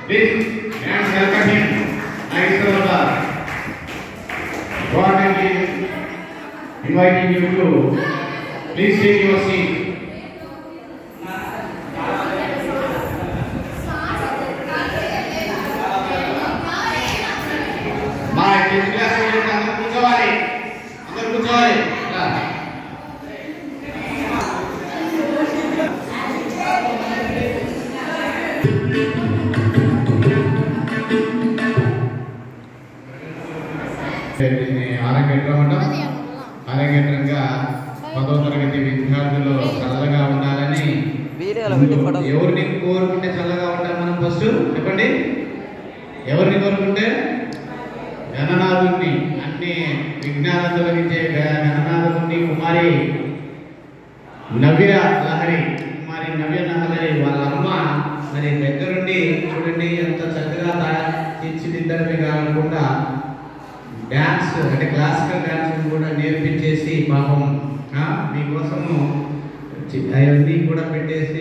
Please, let's welcome him. Nice to God is inviting you to please take your seat. My dear classmates, అందరూ కూర్చోవాలి. ఆరోగ్యంగా 10వ తరగతి విద్యార్థులు చల్లగా ఉండాలని ఎవరిని కోరుకుంటే చల్లగా ఉంటారు మనం ఫస్ట్ చెప్పండి. ఎవరిని కోరుకుంటే గణనాథుడిని, అన్ని విజ్ఞానం తొలగించే గణనాథుడిని, కుమారి నవ్య లహరి వాళ్ళ అమ్మ మరి దగ్గరుండి చూడండి ఎంత చక్కగా తీర్చిదిద్దడమే కాకుండా డ్యాన్స్ అంటే క్లాసికల్ డ్యాన్స్ కూడా నేర్పించేసి పాపం మీకోసము అవన్నీ కూడా పెట్టేసి